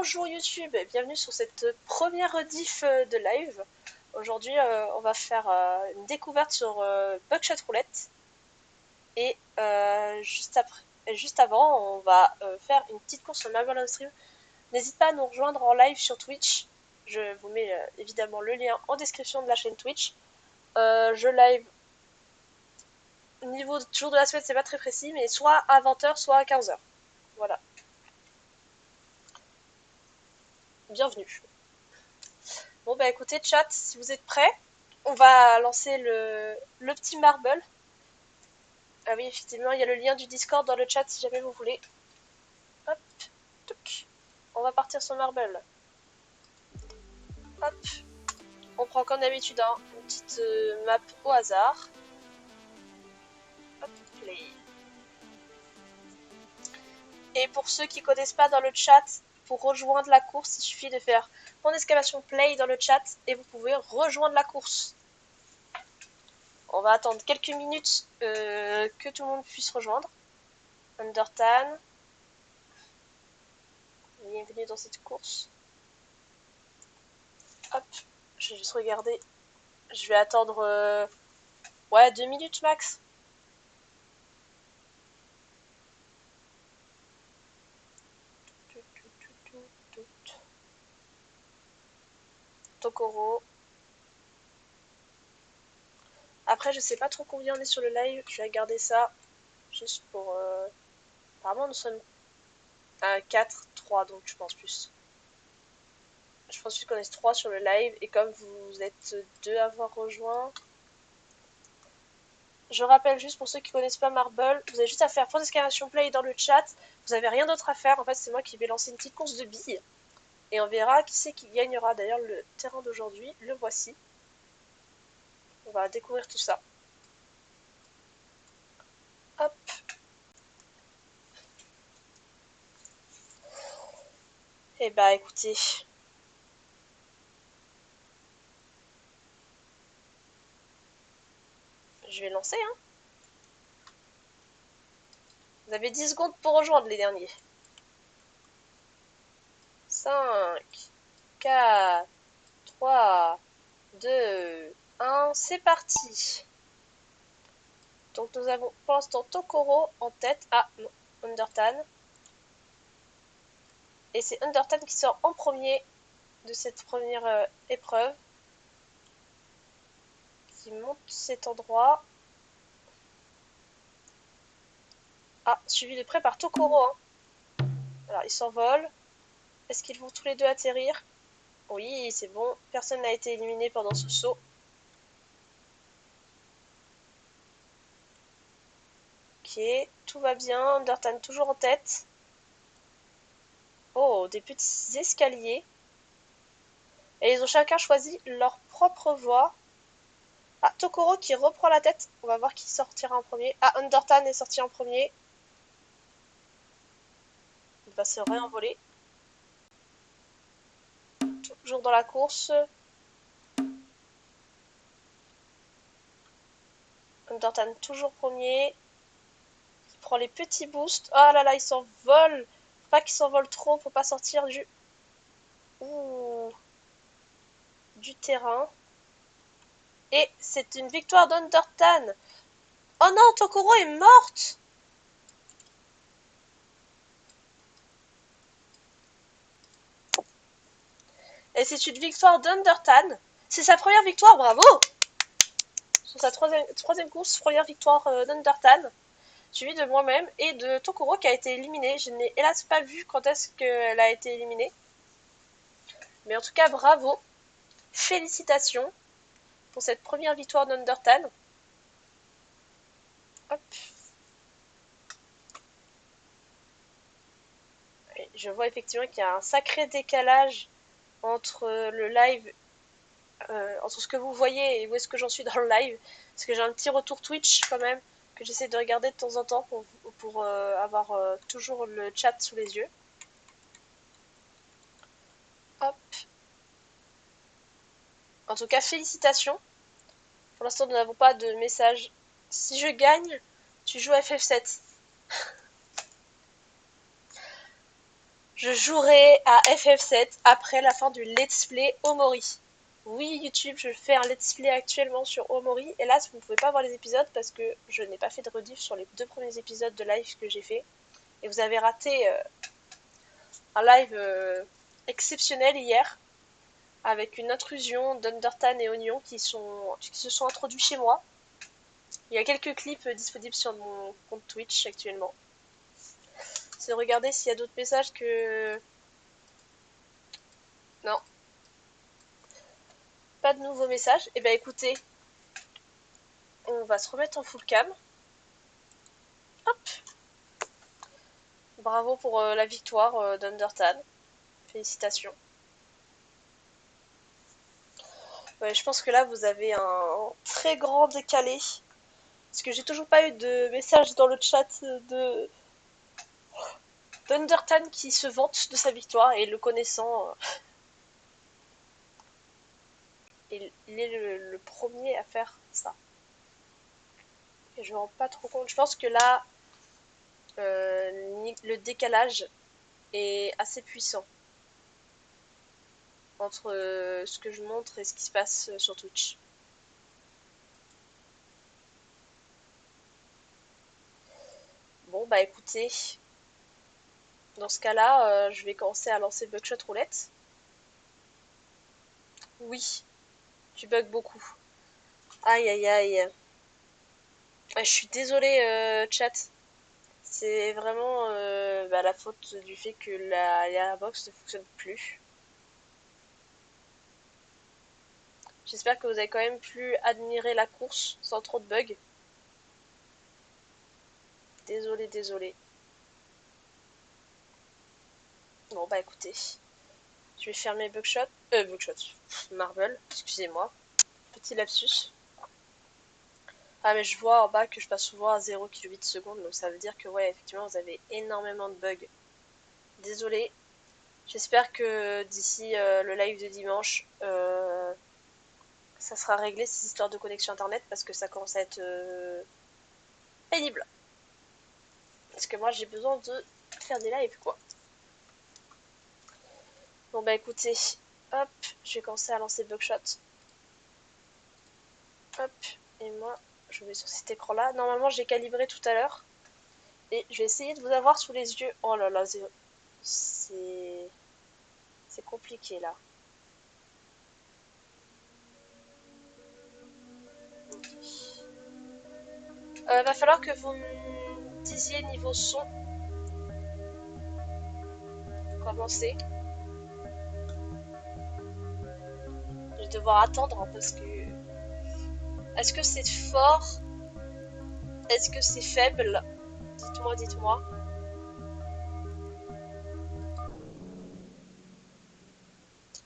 Bonjour YouTube et bienvenue sur cette première diff de live. Aujourd'hui on va faire une découverte sur Buckshot Roulette et juste avant on va faire une petite course sur Marble on Stream. N'hésite pas à nous rejoindre en live sur Twitch. Je vous mets évidemment le lien en description de la chaîne Twitch. Je live au niveau du jour de la semaine, c'est pas très précis, mais soit à 20h soit à 15h. Voilà. Bienvenue. Bon bah écoutez chat, si vous êtes prêts, on va lancer le petit marble. Ah oui, effectivement, il y a le lien du Discord dans le chat si jamais vous voulez. Hop, toc. On va partir sur marble. Hop. On prend comme d'habitude une petite map au hasard. Hop, play. Et pour ceux qui connaissent pas dans le chat, pour rejoindre la course, il suffit de faire !play dans le chat et vous pouvez rejoindre la course. On va attendre quelques minutes que tout le monde puisse rejoindre. Undertan. Bienvenue dans cette course. Hop, je vais juste regarder. Je vais attendre ouais, 2 minutes max. Tokoro. Après, je sais pas trop combien on est sur le live. Je vais regarder ça. Juste pour... Apparemment, nous sommes à 4, 3, donc je pense plus. Je pense juste qu'on est 3 sur le live. Et comme vous êtes 2 à avoir rejoint... Je rappelle juste pour ceux qui connaissent pas Marble, vous avez juste à faire !play dans le chat. Vous avez rien d'autre à faire. En fait, c'est moi qui vais lancer une petite course de billes. Et on verra qui c'est qui gagnera. D'ailleurs, le terrain d'aujourd'hui, le voici. On va découvrir tout ça. Hop. Et bah écoutez. Je vais lancer, hein. Vous avez 10 secondes pour rejoindre les derniers. 5, 4, 3, 2, 1, c'est parti. Donc nous avons pour l'instant Tokoro en tête. Ah non, Undertan. Et c'est Undertan qui sort en premier de cette première épreuve. Qui monte cet endroit. Ah, suivi de près par Tokoro. Hein. Alors, ils s'envolent. Est-ce qu'ils vont tous les deux atterrir? Oui, c'est bon. Personne n'a été éliminé pendant ce saut. Ok, tout va bien. Undertan toujours en tête. Oh, des petits escaliers. Et ils ont chacun choisi leur propre voie. Ah, Tokoro qui reprend la tête. On va voir qui sortira en premier. Ah, Undertan est sorti en premier. Il va se réenvoler. Toujours dans la course. Undertan toujours premier. Il prend les petits boosts. Oh là là, il s'envole. Faut pas qu'il s'envole trop. Faut pas sortir du terrain. Et c'est une victoire d'Undertan. Oh non, Tokoro est morte. Et c'est une victoire d'Undertan. C'est sa première victoire, bravo. Sur sa troisième course, première victoire d'Undertan. Suivi de moi-même et de Tokoro qui a été éliminée. Je n'ai hélas pas vu quand est-ce qu'elle a été éliminée. Mais en tout cas, bravo. Félicitations pour cette première victoire d'Undertan. Hop. Et je vois effectivement qu'il y a un sacré décalage entre le live, entre ce que vous voyez et où est-ce que j'en suis dans le live. Parce que j'ai un petit retour Twitch quand même, que j'essaie de regarder de temps en temps pour avoir toujours le chat sous les yeux. Hop. En tout cas, félicitations. Pour l'instant, nous n'avons pas de message. Si je gagne, tu joues FF7. Je jouerai à FF7 après la fin du let's play Omori. Oui, YouTube, je fais un let's play actuellement sur Omori. Et là, vous ne pouvez pas voir les épisodes parce que je n'ai pas fait de rediff sur les 2 premiers épisodes de live que j'ai fait. Et vous avez raté un live exceptionnel hier avec une intrusion d'Undertan et Oignon qui se sont introduits chez moi. Il y a quelques clips disponibles sur mon compte Twitch actuellement. C'est de regarder s'il y a d'autres messages que... Non. Pas de nouveaux messages. Et ben écoutez, on va se remettre en full cam. Hop. Bravo pour la victoire d'Undertan. Félicitations. Ouais, je pense que là vous avez un très grand décalé. Parce que j'ai toujours pas eu de message dans le chat de d'Undertan qui se vante de sa victoire et le connaissant, il est le premier à faire ça. Et je me rends pas trop compte. Je pense que là, le décalage est assez puissant entre ce que je montre et ce qui se passe sur Twitch. Bon bah écoutez, dans ce cas-là, je vais commencer à lancer Buckshot Roulette. Oui, tu bugs beaucoup. Aïe aïe aïe. Je suis désolée chat. C'est vraiment la faute du fait que la Airbox ne fonctionne plus. J'espère que vous avez quand même pu admirer la course sans trop de bugs. Désolé. Bon bah écoutez, je vais fermer Buckshot. Marble, excusez-moi. Petit lapsus. Ah mais je vois en bas que je passe souvent à 0 kbps, donc ça veut dire que ouais, effectivement, vous avez énormément de bugs. Désolé. J'espère que d'ici le live de dimanche, ça sera réglé ces histoires de connexion internet parce que ça commence à être pénible. Parce que moi j'ai besoin de faire des lives quoi. Bon bah écoutez, hop, je vais commencer à lancer Buckshot. Hop, et moi je vais sur cet écran là. Normalement j'ai calibré tout à l'heure. Et je vais essayer de vous avoir sous les yeux. Oh là là, c'est compliqué là. Va falloir que vous me disiez niveau son. Commencer. Je vais devoir attendre hein, parce que... Est-ce que c'est fort? Est-ce que c'est faible? Dites-moi.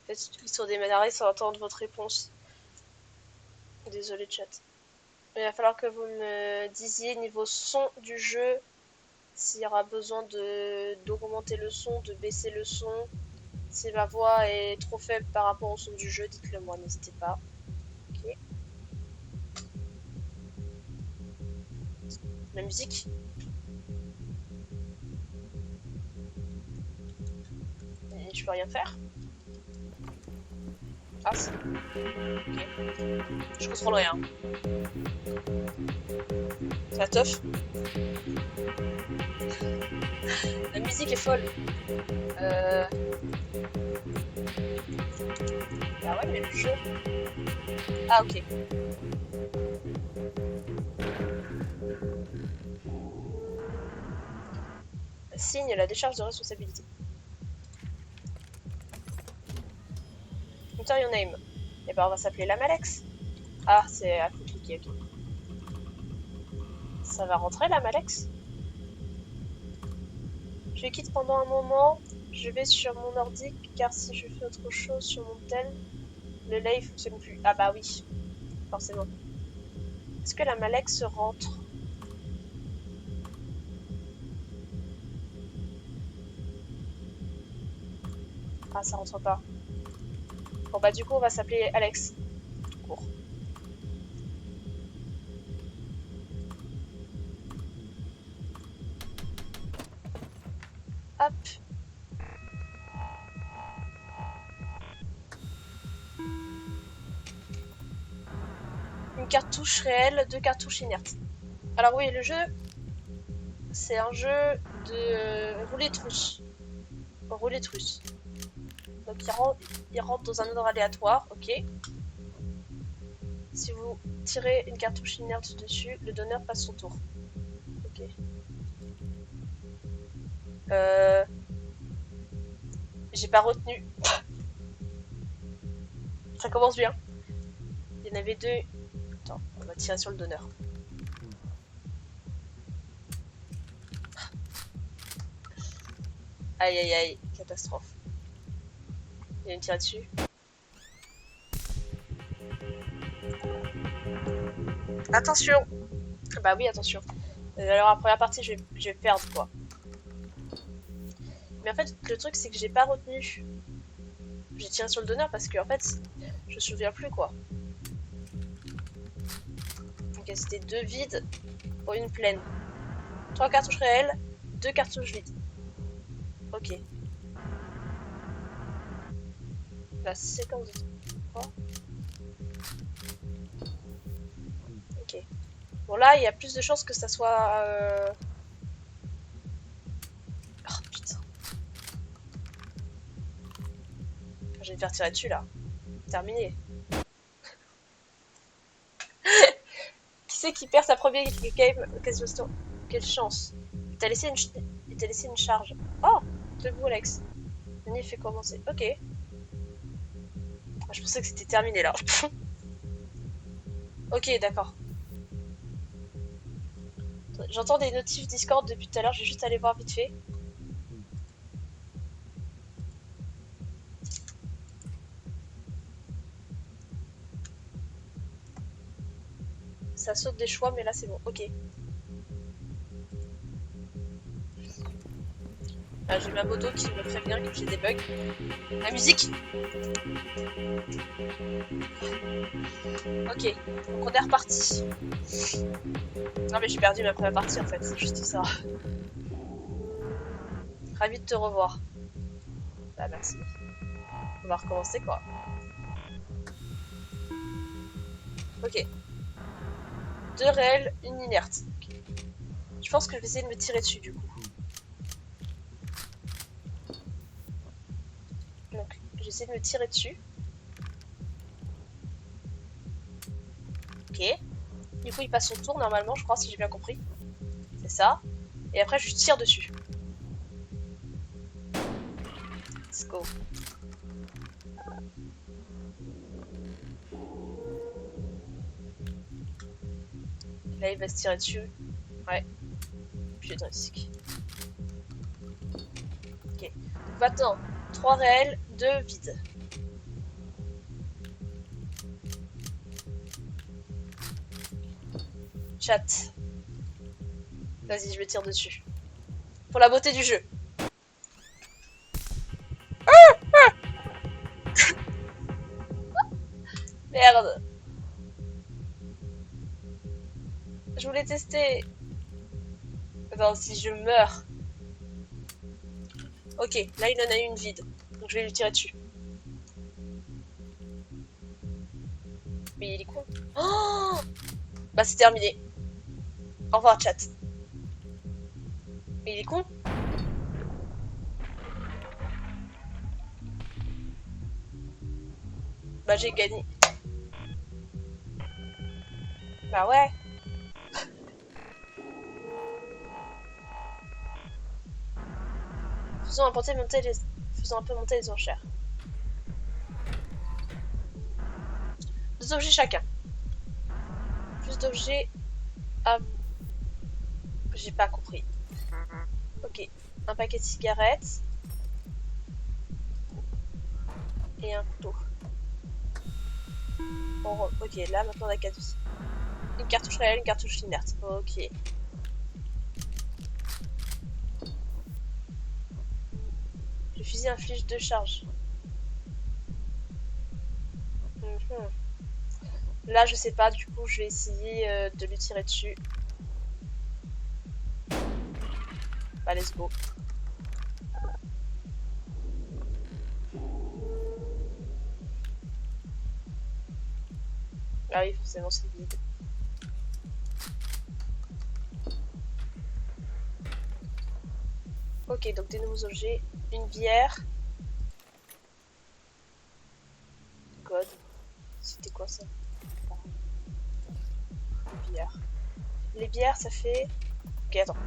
Faites clic sur démarrer sans attendre votre réponse. Désolé chat. Il va falloir que vous me disiez niveau son du jeu. S'il y aura besoin d'augmenter le son, de baisser le son. Si ma voix est trop faible par rapport au son du jeu, dites-le moi, n'hésitez pas. Ok. La musique. Et je peux rien faire. Ah si. Ok. Je contrôle rien. C'est la teuf. La musique est folle. Ah ouais, mais le jeu. Ah ok. Signe la décharge de responsabilité. Enter your name. Et ben on va s'appeler la Malex. Ah, c'est à cliquer, ok. Ça va rentrer la Malex. Je quitte pendant un moment. Je vais sur mon ordi car si je fais autre chose sur mon tel, le live fonctionne plus. Ah bah oui, forcément. Est-ce que la Malex rentre? Ah, ça rentre pas. Bon bah du coup on va s'appeler Alex. Tout court. Hop. une cartouche réelle, 2 cartouches inertes. Alors oui, le jeu, c'est un jeu de roulette russe. Roulette russe. Donc il rentre dans un ordre aléatoire, ok. Si vous tirez une cartouche inerte dessus, le donneur passe son tour. Ok. J'ai pas retenu. Ça commence bien. Il y en avait 2. Attends, on va tirer sur le donneur. Aïe aïe aïe, catastrophe. Il y a une tirée dessus. Attention. Bah oui, attention. Alors la première partie, je vais perdre quoi. Mais en fait, le truc c'est que j'ai pas retenu. J'ai tiré sur le donneur parce que en fait, je me souviens plus quoi. Donc c'était 2 vides pour une pleine. 3 cartouches réelles, 2 cartouches vides. Ok. La séquence de 3. Ok. Bon là, il y a plus de chances que ça soit... Oh putain. Je vais me faire tirer dessus là. Terminé. Qui c'est qui perd sa première game occasion? Quelle chance. Il t'a laissé une charge. Oh, debout Alex. Denis fait commencer. Ok. Je pensais que c'était terminé là. Ok, d'accord. J'entends des notifs Discord depuis tout à l'heure, je vais juste aller voir vite fait. Ça saute des choix, mais là c'est bon. Ok. Là, j'ai ma moto qui me prévient que j'ai des bugs. La musique. Ok, donc on est reparti. Non mais j'ai perdu ma première partie en fait, c'est juste ça. Ravi de te revoir. Bah merci. On va recommencer quoi. Ok. 2 réels, une inerte. Okay. Je pense que je vais essayer de me tirer dessus du coup. Donc j'essaie de me tirer dessus. Ok. Du coup il passe son tour normalement je crois si j'ai bien compris. C'est ça. Et après je tire dessus. Let's go. Là il va se tirer dessus. Ouais. Puis de risque. Ok. Maintenant, 3 réels, 2 vides. Chat. Vas-y, je me tire dessus. Pour la beauté du jeu. Merde. Je voulais tester. Attends, si je meurs. Ok, là il en a eu une vide. Donc je vais lui tirer dessus. Mais il est con. Oh, bah c'est terminé. Au revoir chat. Mais il est con. Bah j'ai gagné. Bah ouais. Faisons un peu monter les enchères. 2 objets chacun. Plus d'objets à... J'ai pas compris. Ok. Un paquet de cigarettes. Et un couteau. Bon, ok, là maintenant on a 4 aussi. Une cartouche réelle, une cartouche inerte. Ok. Le fusil inflige 2 charges. Là, je sais pas, du coup, je vais essayer de lui tirer dessus. Bah, let's go. Ah oui, forcément c'est vide. Ok, donc des nouveaux objets. Une bière. Code. C'était quoi ça? Une bière. Les bières, ça fait... Ok, attends.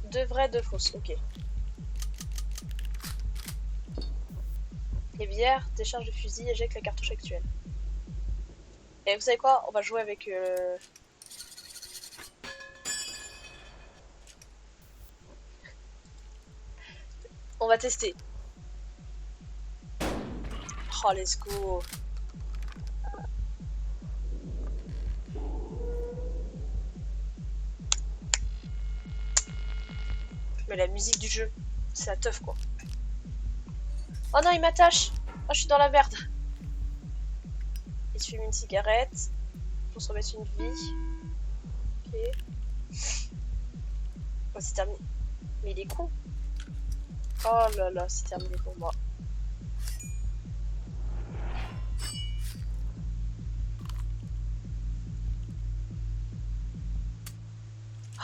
Deux vraies, deux fausses. Ok. Les bières, décharge de fusil, éjecte la cartouche actuelle. Et vous savez quoi? On va jouer avec... On va tester. Oh, let's go. Mais la musique du jeu, c'est la teuf quoi. Oh non, il m'attache. Oh, je suis dans la merde. Il se fume une cigarette. Pour se remettre une vie. Ok. Oh, c'est terminé. Mais il est con. Oh là là, c'est terminé pour moi.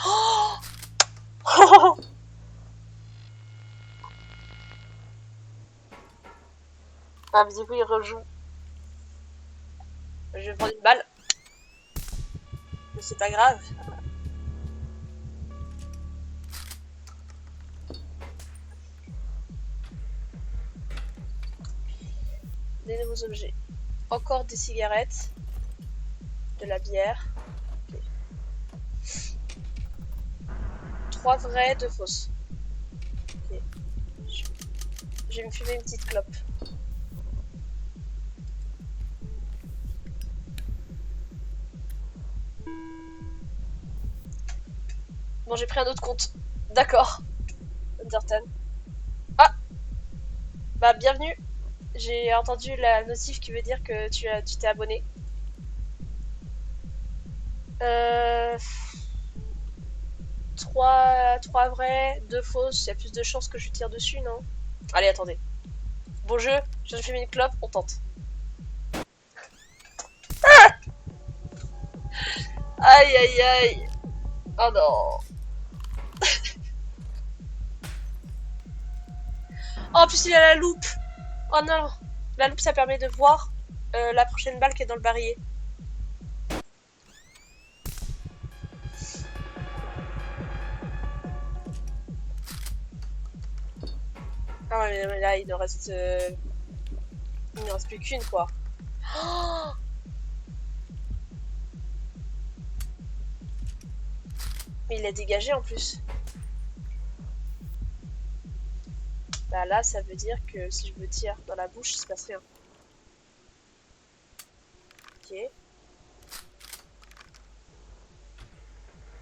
Oh ah, mais du coup, il rejoue. Je vais prendre une balle. Mais c'est pas grave. Des nouveaux objets. Encore des cigarettes. De la bière. Okay. 3 vraies, 2 fausses. Okay. Je vais me fumer une petite clope. Bon, j'ai pris un autre compte. D'accord. Undertale. Ah bah, bienvenue. J'ai entendu la notif qui veut dire que tu t'es abonné. 3 vrais, 2 fausses. Il y a plus de chances que je tire dessus, non? Allez, attendez. Bon jeu, je viens de fumer une clope, on tente. Ah aïe aïe aïe. Oh non. Oh, en plus il a la loupe. Oh non. La loupe, ça permet de voir la prochaine balle qui est dans le barillet. Ah ouais, mais là, il ne reste plus qu'une, quoi. Oh mais il a dégagé en plus. Bah là, ça veut dire que si je me tire dans la bouche, il se passe rien. Ok.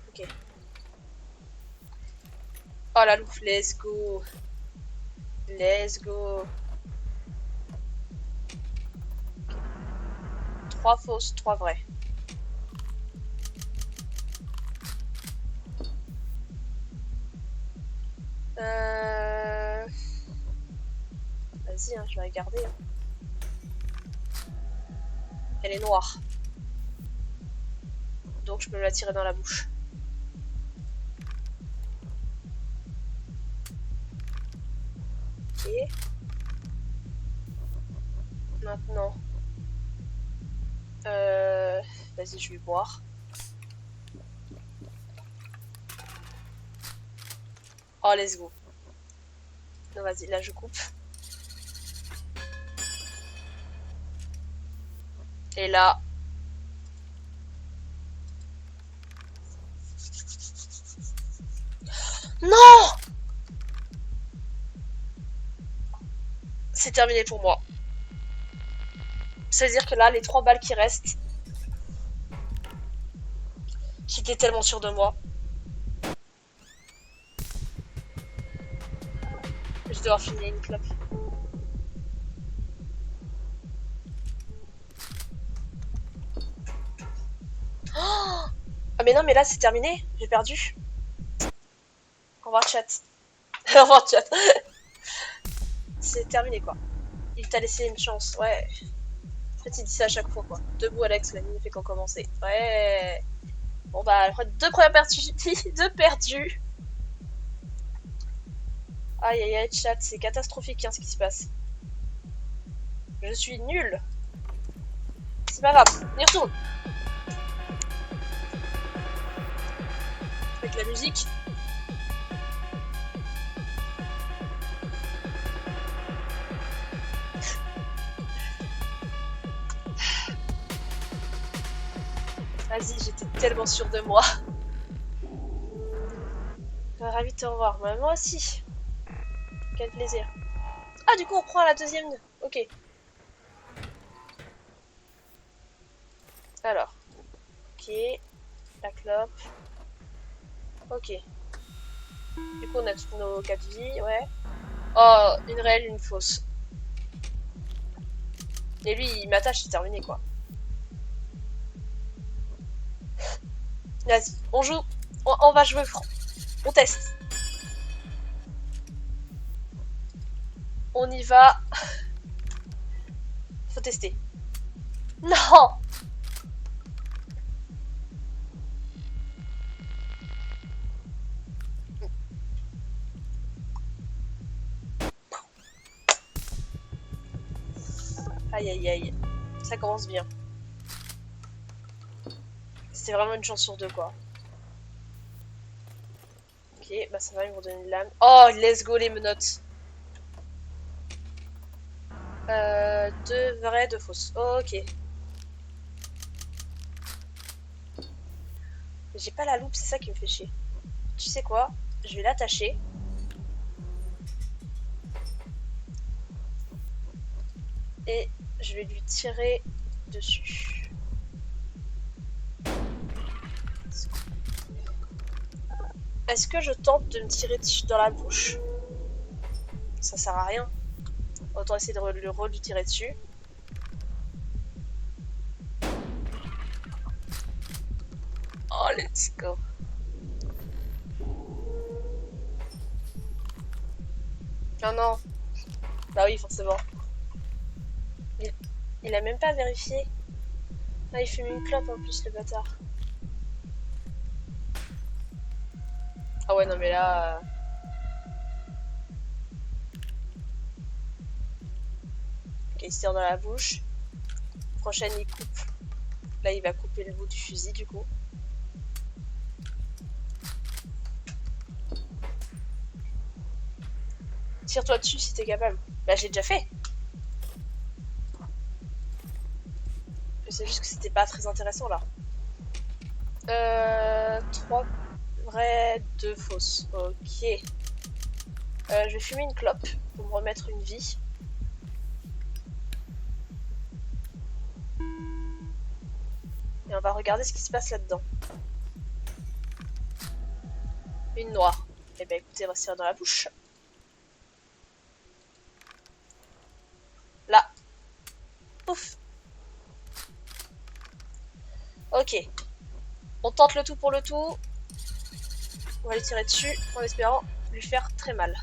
Ok. Oh la loupe, let's go. Let's go. Okay. 3 fausses, 3 vraies. Vas-y, hein, je vais regarder. Hein. Elle est noire. Donc je peux la tirer dans la bouche. Ok. Maintenant. Vas-y, je vais boire. Oh, let's go. Non, vas-y, là je coupe. Et là... Non! C'est terminé pour moi. C'est-à-dire que là, les 3 balles qui restent... J'étais tellement sûre de moi. Je dois finir une clope. Oh ah mais non, mais là c'est terminé. J'ai perdu. Au revoir chat. Au revoir chat. C'est terminé quoi. Il t'a laissé une chance, ouais. fait, il dit ça à chaque fois, quoi. Debout, Alex, la nuit fait qu'on commencer. Ouais. Bon, bah, après 2 premières parties, 2 perdus. Aïe, aïe, aïe, chat, c'est catastrophique, hein, ce qui se passe. Je suis nulle. C'est pas grave, on y retourne. Avec la musique. Vas-y, j'étais tellement sûre de moi. Ravi de te revoir. Bah, moi aussi. Quel plaisir. Ah, du coup, on prend la deuxième. Ok. Alors. Ok. La clope. Ok. Du coup, on a toutes nos 4 vies, ouais. Oh, une réelle, une fausse. Et lui, il m'attache, c'est terminé, quoi. Vas-y, on joue. On va jouer franc. On teste. On y va. Faut tester. Non! Aïe aïe aïe. Ça commence bien. C'était vraiment une chance sur 2, quoi. Ok, bah ça va, ils vont donner une lame. Oh, let's go les menottes. 2 vraies, 2 fausses. Ok. J'ai pas la loupe, c'est ça qui me fait chier. Tu sais quoi? Je vais l'attacher. Et je vais lui tirer dessus. Est-ce que je tente de me tirer dessus dans la bouche? Ça sert à rien. Autant essayer de le lui tirer dessus. Oh, let's go. Non, non. Bah oui, forcément. Il a même pas vérifié. Ah, il fume une clope en plus, le bâtard. Ah ouais, non, mais là... Ok, il se tire dans la bouche. Prochaine, il coupe. Là, il va couper le bout du fusil, du coup. Tire-toi dessus si t'es capable. Bah, j'ai déjà fait. C'est juste que c'était pas très intéressant, là. 3 vraies, 2 fausses. Ok. Je vais fumer une clope pour me remettre une vie. Et on va regarder ce qui se passe là-dedans. Une noire. Eh ben écoutez, on va se tirer dans la bouche. Là. Ouf. Ok. On tente le tout pour le tout. On va lui tirer dessus en espérant lui faire très mal.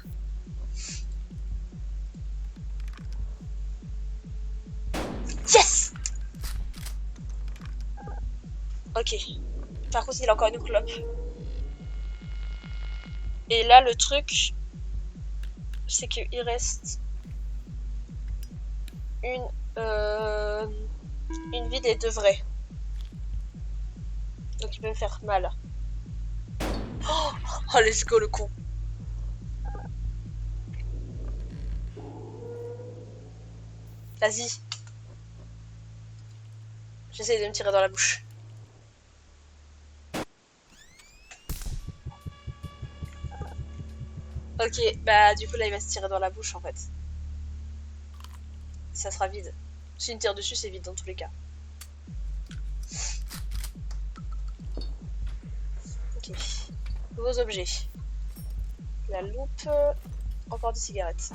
Yes! Ok. Par contre, il a encore une clope. Et là, le truc, c'est qu'il reste une vie des 2 vraies. Donc il peut me faire mal. Oh, let's go le con. Vas-y. J'essaie de me tirer dans la bouche. Ok, bah du coup là il va se tirer dans la bouche en fait. Ça sera vide. Si une tire dessus, c'est vide dans tous les cas. Ok. Nouveaux objets. La loupe. Encore des cigarettes.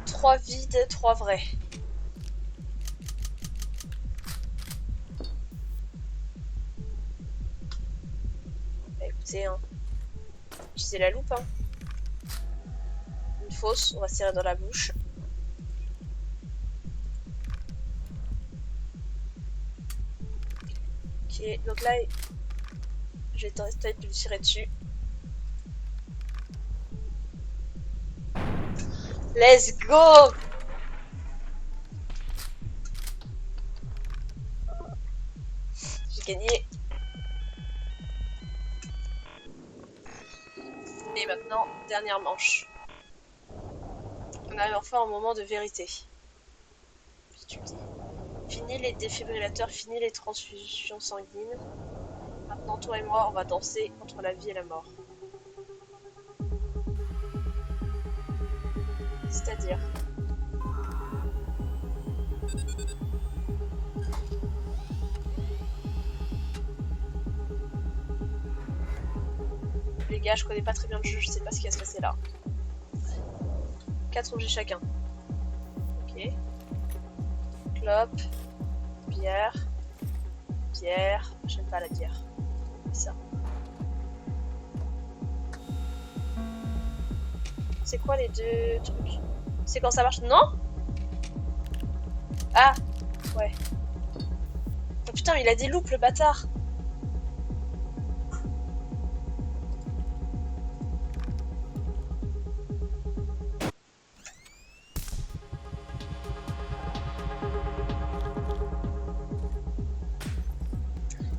3 vides, 3 vrais. Bah écoutez, hein. Utilisez la loupe, hein. Une fausse, on va se tirer dans la bouche. Ok, donc là, je vais tenter de lui tirer dessus. Let's go! J'ai gagné. Et maintenant, dernière manche. On arrive enfin au moment de vérité. Si tu me dis. Fini les défibrillateurs, fini les transfusions sanguines. Maintenant, toi et moi, on va danser entre la vie et la mort. C'est-à-dire... Les gars, je connais pas très bien le jeu, je sais pas ce qui va se passer là. 4 objets chacun. Ok. Clope. Bière. Bière. J'aime pas la bière. Ça. C'est quoi les deux trucs? C'est quand ça marche? Non? Ah! Ouais. Oh putain, il a des loupes, le bâtard!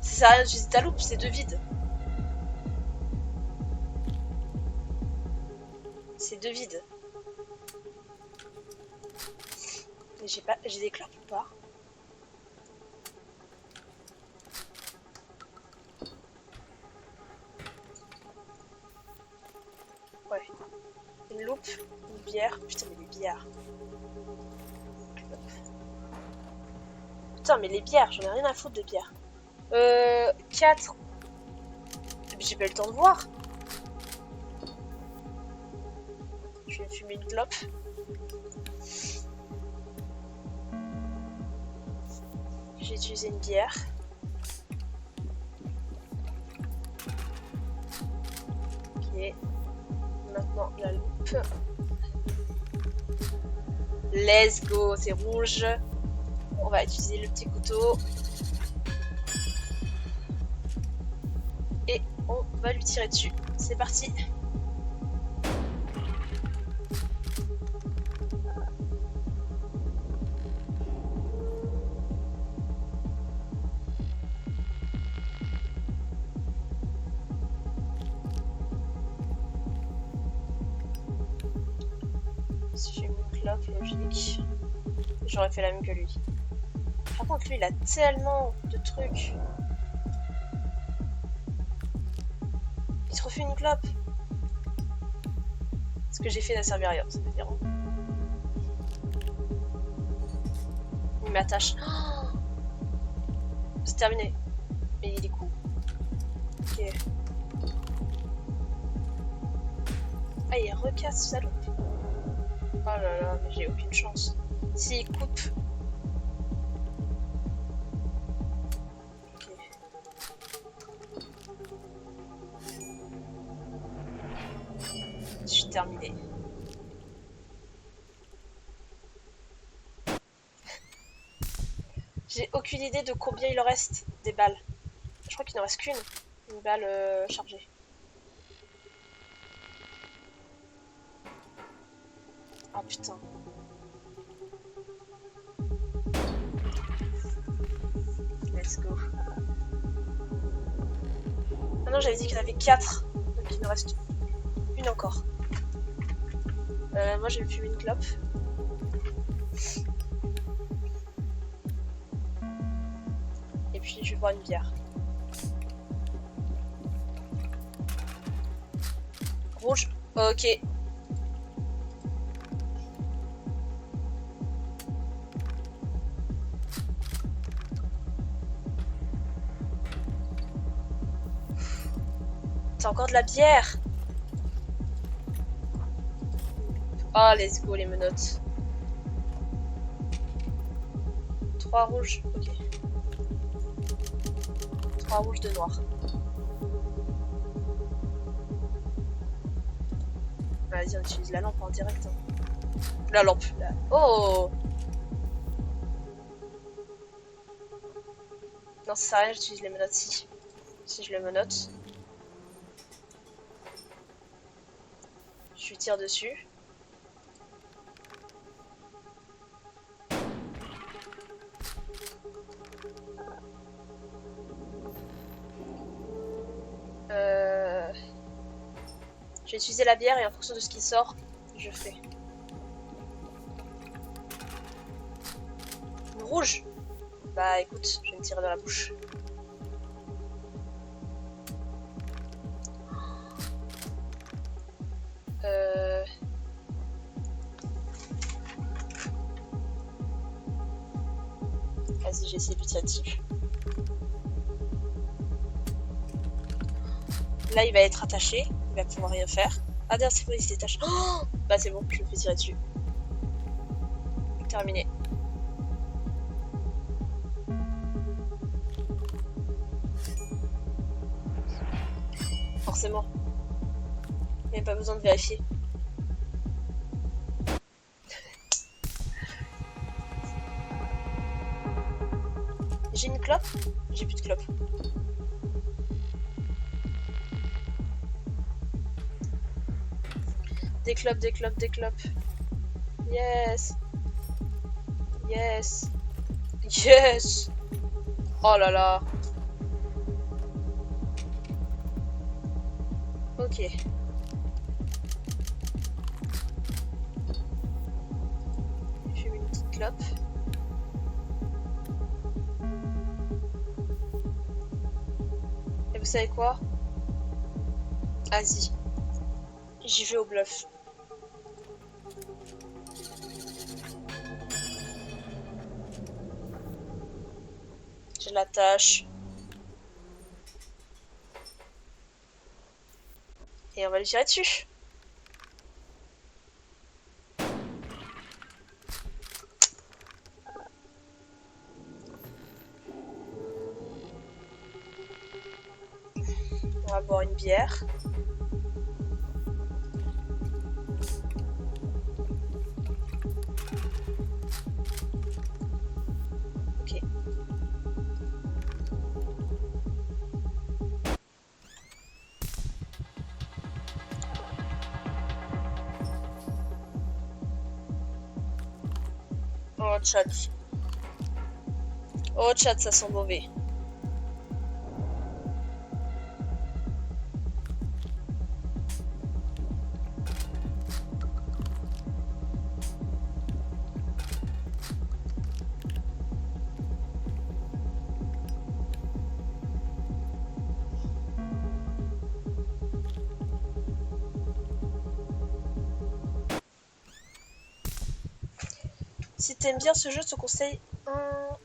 Ça sert à rien d'utiliser ta loupe, c'est deux vides. C'est deux vides. Mais j'ai des clopes ou pas? Ouais. Une loupe, une bière. Putain, mais les bières. Putain, mais les bières, j'en ai rien à foutre de bière. 4. J'ai pas eu le temps de voir. Je vais fumer une clope. J'ai utilisé une bière. Ok. Maintenant, la loupe. Let's go, c'est rouge. On va utiliser le petit couteau. Et on va lui tirer dessus. C'est parti. Si j'ai mis une clope, logique. J'aurais fait la même que lui. Par contre, lui, il a tellement de trucs. Il se refait une clope. Ce que j'ai fait n'a servi à rien, ça veut dire. Il m'attache. Oh, c'est terminé. Mais il est cool. Ok. Ah, il recasse sa loupe. Oh là là, mais j'ai aucune chance. S'il coupe. Ok. Je suis terminée. J'ai aucune idée de combien il en reste des balles. Je crois qu'il n'en reste qu'une. Une balle chargée. Ah putain. Let's go. Ah non, j'avais dit qu'il y en avait 4. Donc il me reste une encore. Moi j'ai fumé une clope. Et puis je vais boire une bière. Rouge. Ok. C'est encore de la bière. Oh, let's go les menottes. 3 rouges. Ok. 3 rouges, 2 noirs. Vas-y, on utilise la lampe en direct. Hein. La lampe. Là. Oh! Non, ça sert à rien, j'utilise les menottes si je le menotte. Je lui tire dessus. Je vais utiliser la bière et en fonction de ce qui sort, je fais. Une rouge. Bah écoute, je vais me tirer dans la bouche. Vas-y, j'ai essayé de lui tirer dessus. Là, il va être attaché. Il va pouvoir rien faire. Ah, d'ailleurs, c'est bon, il se détache. Oh, bah, c'est bon, je le fais tirer dessus. Terminé. Forcément. Il n'y a pas besoin de vérifier. J'ai une clope? J'ai plus de clope. Des clopes, des clopes, des clopes. Yes. Yes. Yes. Oh là là. Ok. J'ai mis une petite clope. Et vous savez quoi? Vas-y. J'y vais au bluff. Je l'attache. Et on va lui tirer dessus. On va boire une bière. Ok. Oh chat. Oh chat, ça sent mauvais. Si t'aimes bien ce jeu, je te conseille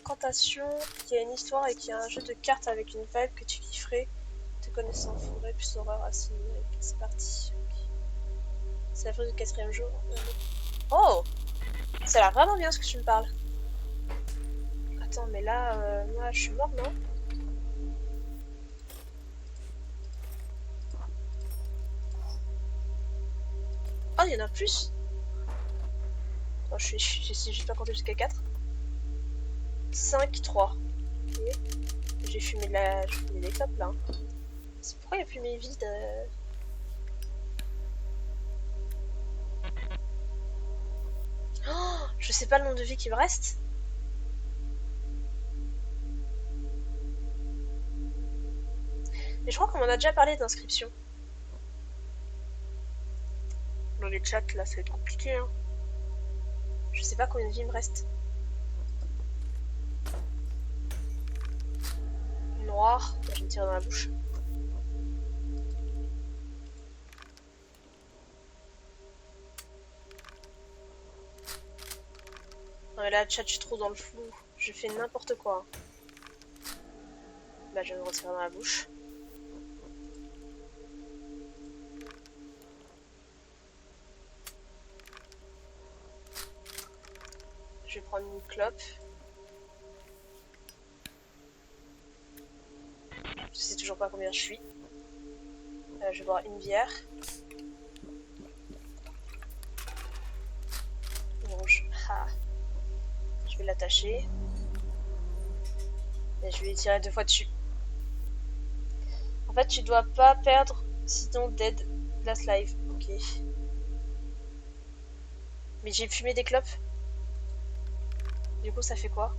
Incantation, qui a une histoire et qui a un jeu de cartes avec une vibe que tu kifferais. Te connaissant en forêt, plus horreur assimilée. C'est parti. Okay. C'est la fin du 4e jour. Oh! Ça a l'air vraiment bien ce que tu me parles. Attends, mais là, moi je suis morte, non? Oh, il y en a plus! Attends, j'essaie juste pas compter jusqu'à 4. 5, 3. Okay. J'ai fumé des clopes là. C'est pourquoi il y a fumé vide Oh, je sais pas le nombre de vies qui me reste. Mais je crois qu'on m'en a déjà parlé d'inscription. Dans les chats là, ça va être compliqué. Hein. Je sais pas combien de vies il me reste. Noir, je vais me tirer dans la bouche. Non mais là, chat, je suis trop dans le flou. Je fais n'importe quoi. Là, je vais me retirer dans la bouche. Je vais prendre une clope. Je sais toujours pas combien je suis. Je vais boire une bière. Rouge. Ah. Je vais l'attacher. Et je lui ai tiré 2 fois dessus. En fait, tu dois pas perdre, sinon dead last live. Ok. Mais j'ai fumé des clopes. Du coup, ça fait quoi?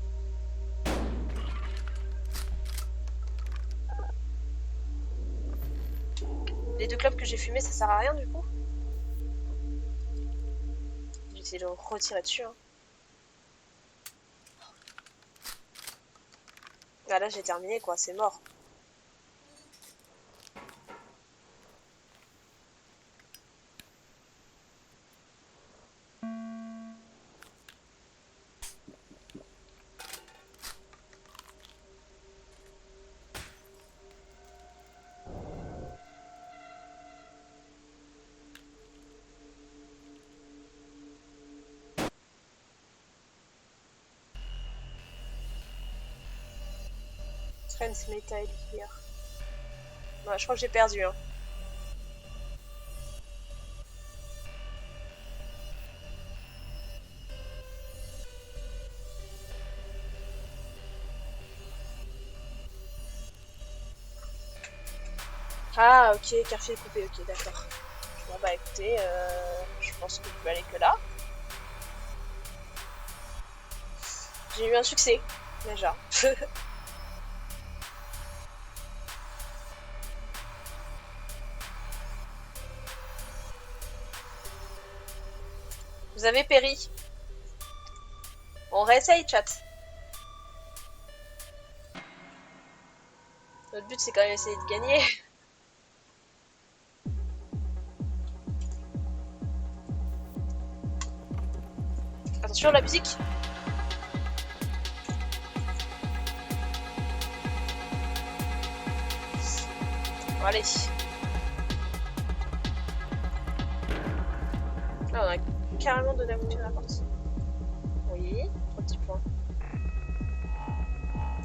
Les 2 clopes que j'ai fumées, ça sert à rien du coup? Je vais essayer de retirer dessus. Hein. Ah là, j'ai terminé quoi, c'est mort. Transmetal here. Ouais, je crois que j'ai perdu. Hein. Ah, ok, car fil coupé, ok, d'accord. Bon, bah écoutez, je pense que je peux aller que là. J'ai eu un succès, déjà. Vous avez péri. On réessaye, chat. Notre but, c'est quand même essayer de gagner. Attention, la musique. Bon, allez. Là, on a carrément donné à bouger la porte. Oui, 3 petits points.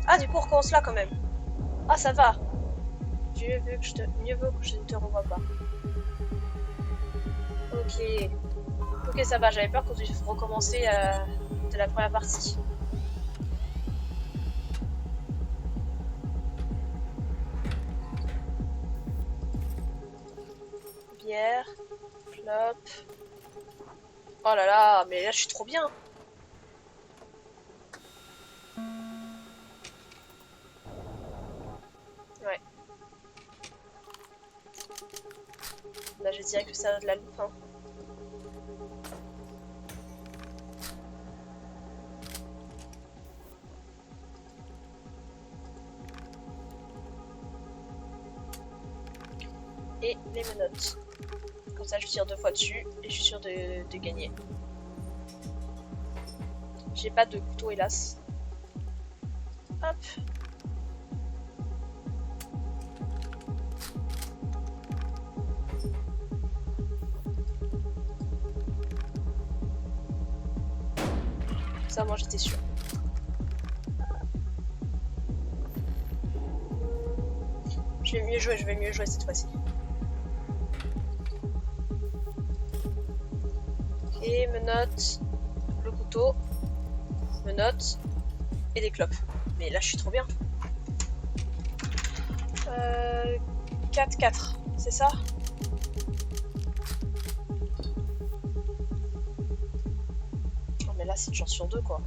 Ah, du coup, on recommence là quand même. Ah, ça va. Mieux vaut que je ne te revoie pas. Ok. Ok, ça va, j'avais peur qu'on puisse recommencer de la première partie. Bière, clope. Oh là là, mais là je suis trop bien. Ouais. Là je dirais que ça a de la loupe. Hein. Et les menottes. Comme ça je tire 2 fois dessus et je suis sûre de gagner. J'ai pas de couteau hélas. Hop. Ça moi j'étais sûre. Je vais mieux jouer cette fois-ci. Ok, menottes, le couteau, menottes et des clopes. Mais là je suis trop bien. 4-4, c'est ça? Oh mais là c'est une chance sur 2 quoi.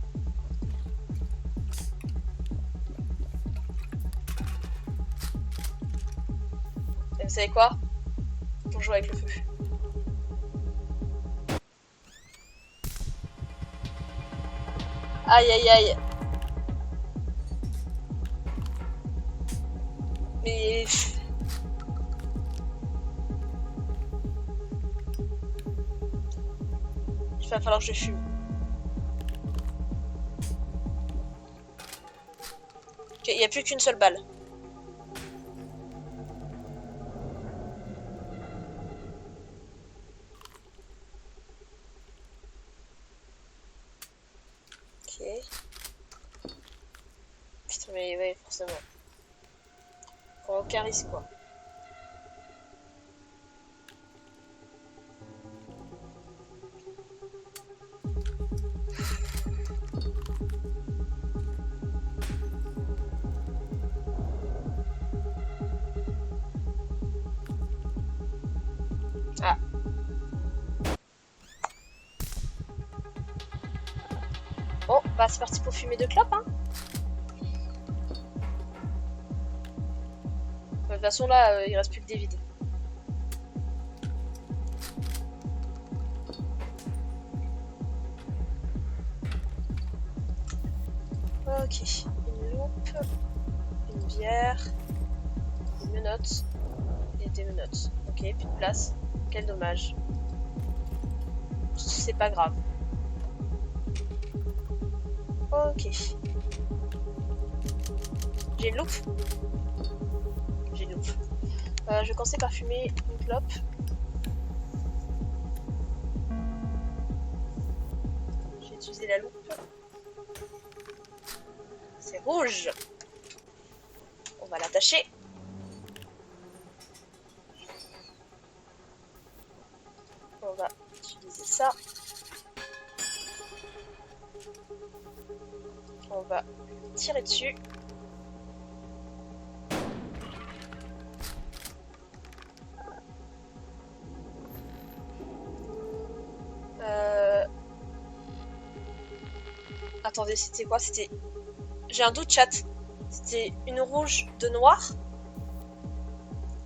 Et vous savez quoi? On joue avec le feu. Aïe aïe aïe. Mais... il va falloir que je fume. Ok, il n'y a plus qu'une seule balle. Ok. Putain mais ouais forcément. Prends aucun risque quoi. Ah. Bon, bah c'est parti pour fumer 2 clopes, hein. De toute façon, là, il reste plus que des vides. Ok, une loupe, une bière, des menottes et des menottes. Ok, plus de place. Quel dommage. C'est pas grave. Ok. J'ai une loupe. J'ai une loupe. Je vais commencer par fumer une clope. Je vais utiliser la loupe. C'est rouge. On va l'attacher. On va utiliser ça. On va tirer dessus. Attendez, c'était quoi? C'était... J'ai un doute, chat. C'était une rouge de noir?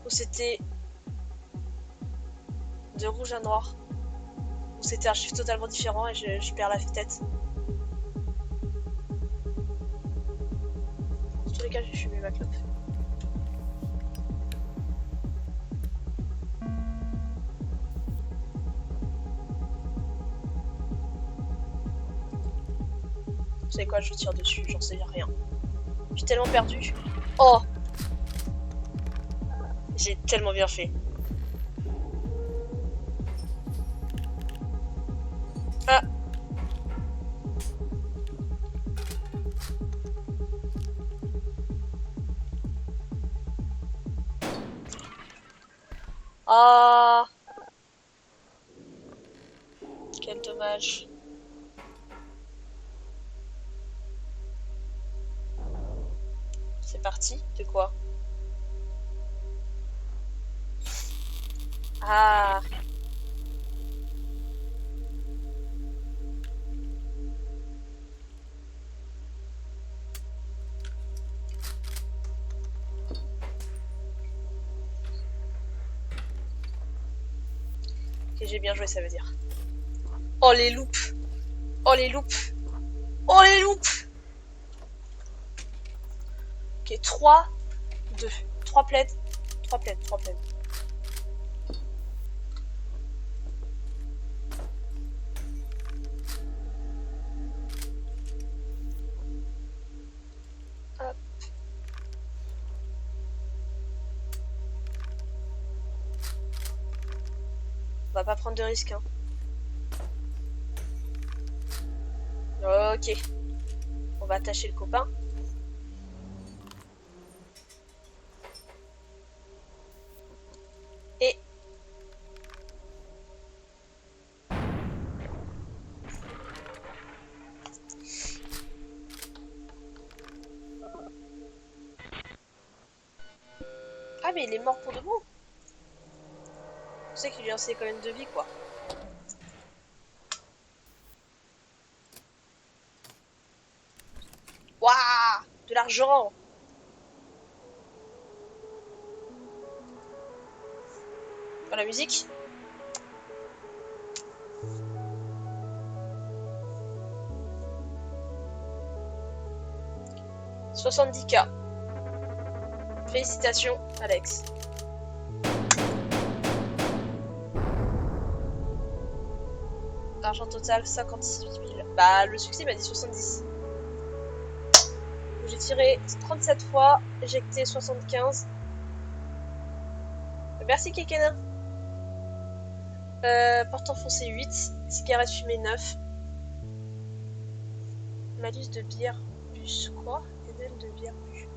Ou c'était de rouge à noir? Ou c'était un chiffre totalement différent et je perds la tête? Dans tous les cas, je vais fumer ma clope. Vous savez quoi, je tire dessus, j'en sais rien. Je suis tellement perdue. Oh! J'ai tellement bien fait. Ah! Ah! Quel dommage. C'est parti, de quoi? Ah! Ok, j'ai bien joué, ça veut dire. Oh les loupes! Oh les loupes! Oh les loupes! Ok, 3, 2. 3 plaids. 3 plaids, 3 plaids. Hop. On va pas prendre de risques, hein. Ok. On va attacher le copain. Et... Ah mais il est mort pour de bon. Tu sais qu'il lui a lancé quand même de vie, quoi. Waouh! De l'argent! Dans la musique. « 70K. Félicitations, Alex. Argent total, 56 000. Bah, le succès m'a dit 70. J'ai tiré 37 fois, éjecté 75. Merci, Kekena. Portant foncé 8, cigarette fumée 9. Malus de bière bus, quoi? NL de bière bus.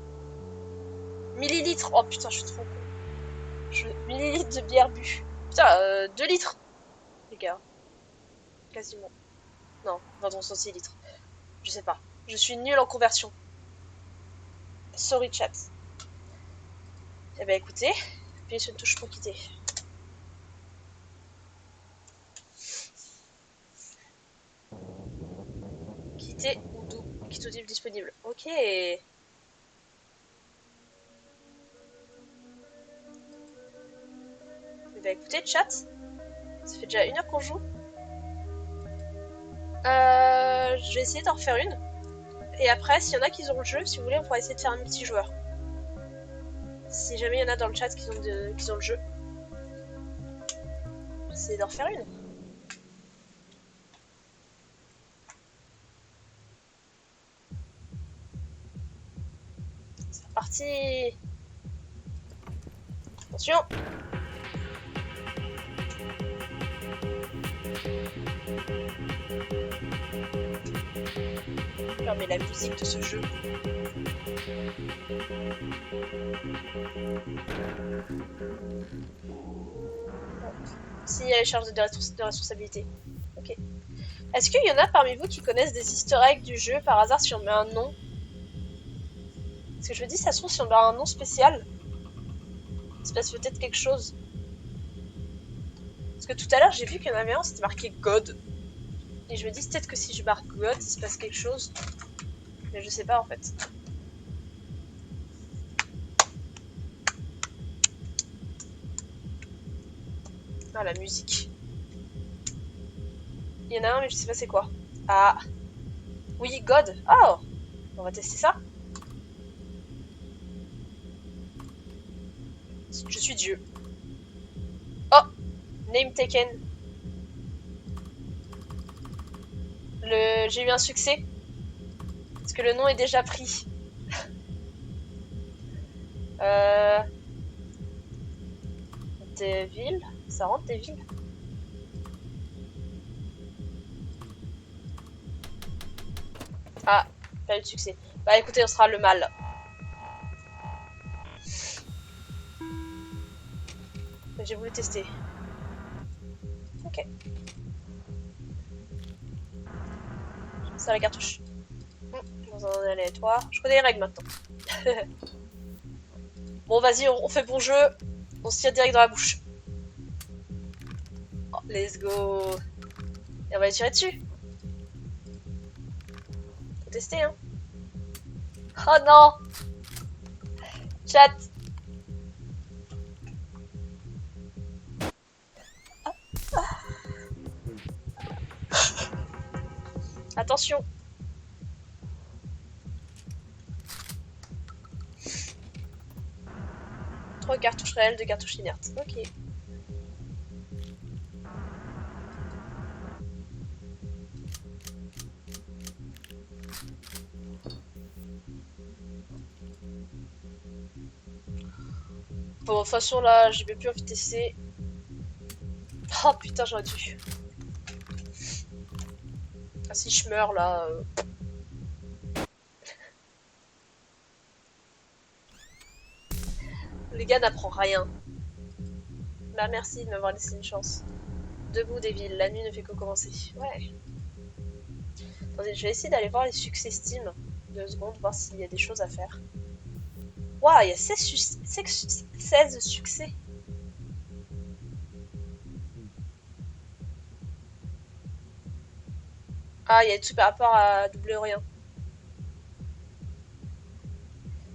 Millilitres! Oh putain, je suis trop con. Millilitres de bière bus. Putain, 2 litres! Les gars. Quasiment. Non, pardon, 106 litres. Je sais pas. Je suis nulle en conversion. Sorry, chat. Eh ben écoutez, appuyez sur une touche pour quitter. dispositif disponible. Ok. Bah écoutez, chat, ça fait déjà 1 heure qu'on joue. Je vais essayer d'en refaire une. Et après, s'il y en a qui ont le jeu, si vous voulez, on pourra essayer de faire un multijoueur. Si jamais il y en a dans le chat qui ont le jeu. J'essaie d'en refaire une. C'est reparti. Attention. Non mais la musique de ce jeu. Si, il y a les charges de responsabilité. Ok. Est-ce qu'il y en a parmi vous qui connaissent des easter eggs du jeu par hasard si on met un nom? Parce que je me dis, ça se trouve, si on met un nom spécial, il se passe peut-être quelque chose. Parce que tout à l'heure, j'ai vu qu'il y en avait un, c'était marqué God. Et je me dis, peut-être que si je marque God, il se passe quelque chose. Mais je sais pas en fait. Ah, la musique. Il y en a un, mais je sais pas c'est quoi. Ah. Oui, God. Oh. On va tester ça. Je suis Dieu. Oh. Name taken. J'ai eu un succès. Parce que le nom est déjà pris. Des villes. Ça rentre des villes. Ah, pas eu de succès. Bah écoutez, on sera le mal. J'ai voulu tester. Ok. Ça la cartouche. Dans un aléatoire. Je connais les règles maintenant. Bon, vas-y, on fait bon jeu. On se tire direct dans la bouche. Oh, let's go. Et on va les tirer dessus. Faut tester, hein. Oh non. Chat. Attention. Trois cartouches réelles, 2 cartouches inertes. Ok. Bon, de toute façon, là, j'ai même plus envie de tester. Oh putain, j'aurais dû. Ah, si je meurs, là... Les gars n'apprend rien. Bah merci de m'avoir laissé une chance. Debout des villes, la nuit ne fait que commencer. Ouais. Attendez, je vais essayer d'aller voir les succès Steam. 2 secondes, voir s'il y a des choses à faire. Waouh, il y a 16 succès. Ah, il y a tout par rapport à Double Rien.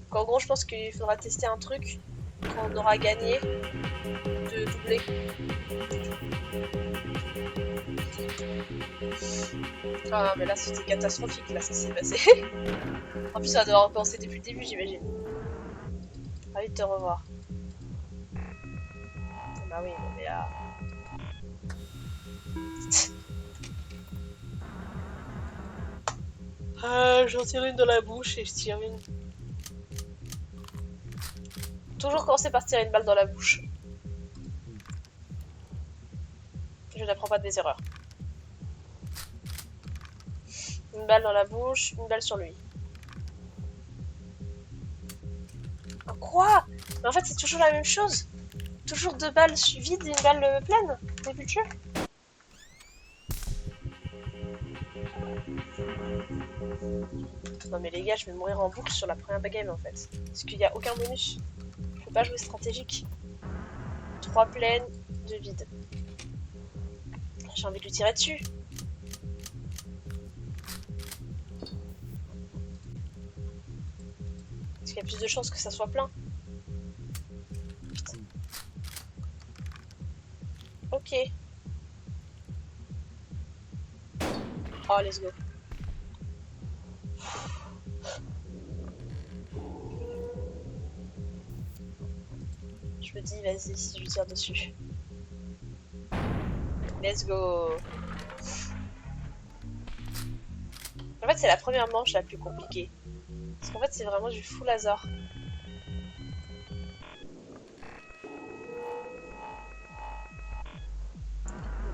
Donc en gros, je pense qu'il faudra tester un truc quand on aura gagné de doubler. Ah, mais là, c'était catastrophique, là, ça s'est passé. En plus, ça va devoir recommencer depuis le début, j'imagine. Ravi de te revoir. Bah oui, mais là... j'en tire une dans la bouche et je tire une. Toujours commencer par tirer une balle dans la bouche. Je n'apprends pas de mes erreurs. Une balle dans la bouche, une balle sur lui. Oh, quoi? Mais en fait, c'est toujours la même chose. Toujours 2 balles vides et une balle pleine. Début de jeu. Non mais les gars, je vais mourir en boucle sur la première game en fait. Parce qu'il n'y a aucun bonus. Je peux pas jouer stratégique. 3 pleines, 2 vides. J'ai envie de lui tirer dessus. qu'il y a plus de chances que ça soit plein. Putain. Ok. Oh, let's go. Je me dis, vas-y, si je tire dessus. Let's go. En fait, c'est la première manche la plus compliquée. Parce qu'en fait, c'est vraiment du full hasard.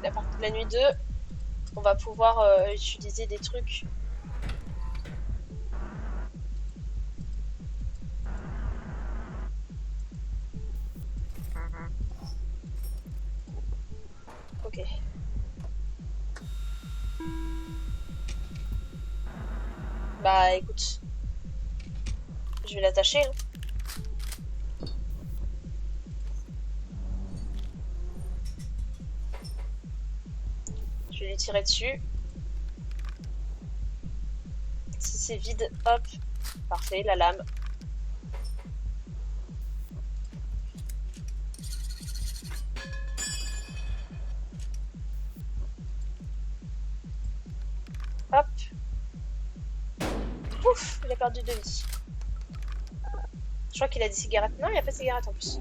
À partir de la nuit 2, on va pouvoir utiliser des trucs. Ok. Bah écoute, je vais l'attacher. Hein. Je vais lui tirer dessus. Si c'est vide, hop, parfait, la lame. Hop. Pouf, il a perdu 2 vies. Je crois qu'il a des cigarettes. Non, il n'y a pas de cigarettes en plus.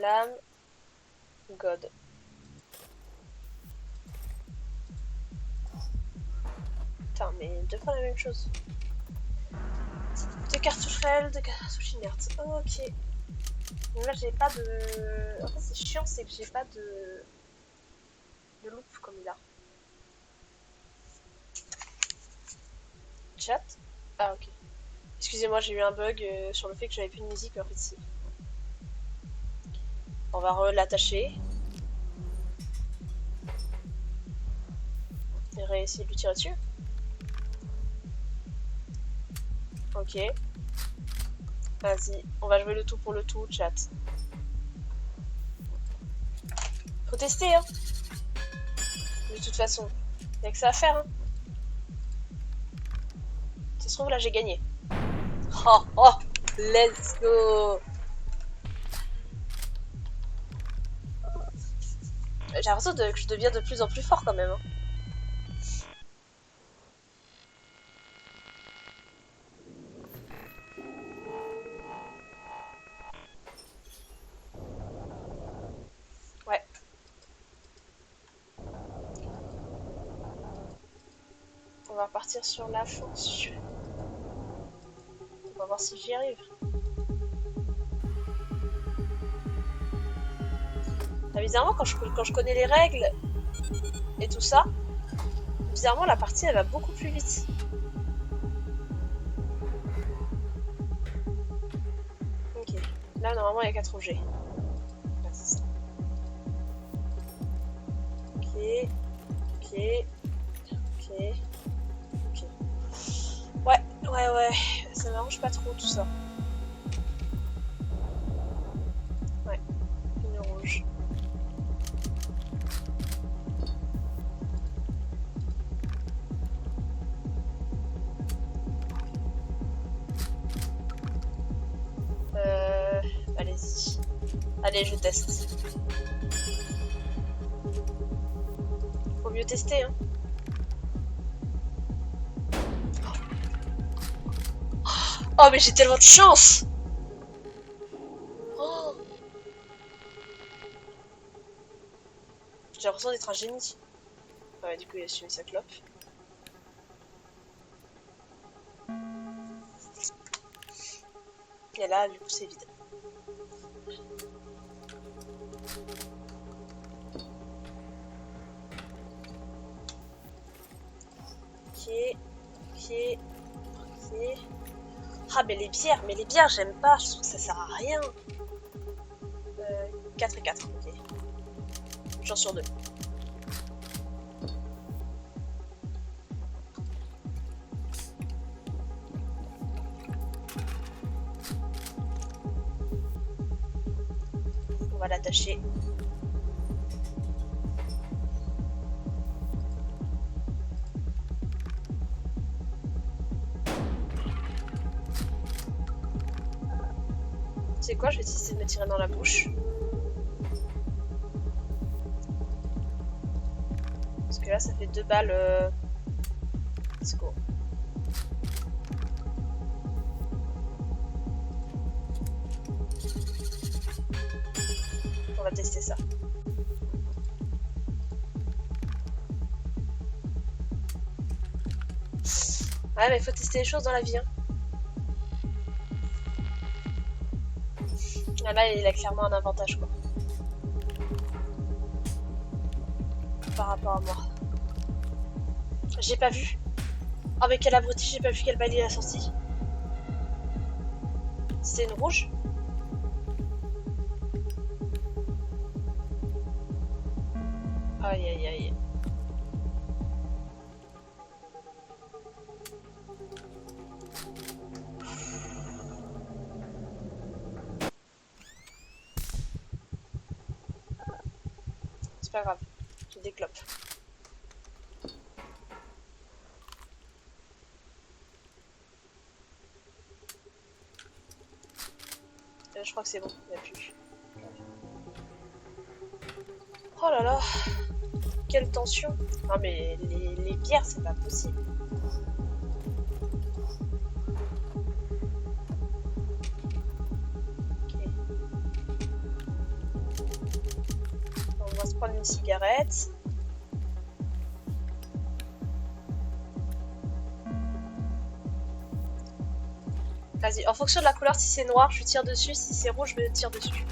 Lame. God. Putain, mais 2 fois la même chose. 2 cartouches réelles, 2 cartouches inertes. Ok. Donc là, j'ai pas de... En fait, c'est chiant, c'est que j'ai pas de loop comme il a. Chat. Ah, ok. Excusez-moi, j'ai eu un bug sur le fait que j'avais plus de musique, mais en fait, si. On va l'attacher. Et réessayer de lui tirer dessus. Ok. Vas-y, on va jouer le tout pour le tout, chat. Faut tester, hein. De toute façon. Y'a que ça à faire, hein. Ça se trouve, là, j'ai gagné. Oh, oh, let's go. J'ai l'impression que je deviens de plus en plus fort, quand même, hein. Ouais. On va partir sur la fonction. On va voir si j'y arrive. Ah, bizarrement, quand je connais les règles et tout ça, bizarrement, la partie, elle va beaucoup plus vite. Ok. Là, normalement, il y a 4 objets. Ouais, c'est ça. Ok. Ok. Ok. Ok. Ouais. Ça m'arrange pas trop, tout ça. Ouais. Une rouge. Allez-y. Allez, je teste. Faut mieux tester, hein. Oh, mais j'ai tellement de chance! Oh, j'ai l'impression d'être un génie. Ouais, du coup, il a suivi sa clope. Et là, du coup, c'est vide. Ok. Ah, mais les bières, j'aime pas, je trouve que ça sert à rien. 4 et 4, ok. Une chance sur 2. On va l'attacher. C'est quoi? Je vais essayer de me tirer dans la bouche. Parce que là, ça fait 2 balles. Let's go. On va tester ça. Ouais, mais il faut tester les choses dans la vie. Hein. Ah, là, il a clairement un avantage, quoi. Par rapport à moi. J'ai pas vu. Oh, mais quel abruti, j'ai pas vu quelle balle il a sorti. C'était une rouge? Aïe, aïe, aïe. C'est pas grave, j'ai des clopes. Je crois que c'est bon, il n'y a plus. Oh là là, quelle tension. Non mais les bières, c'est pas possible. Okay. On va se prendre une cigarette. Vas-y, en fonction de la couleur, si c'est noir, je tire dessus. Si c'est rouge, je me tire dessus.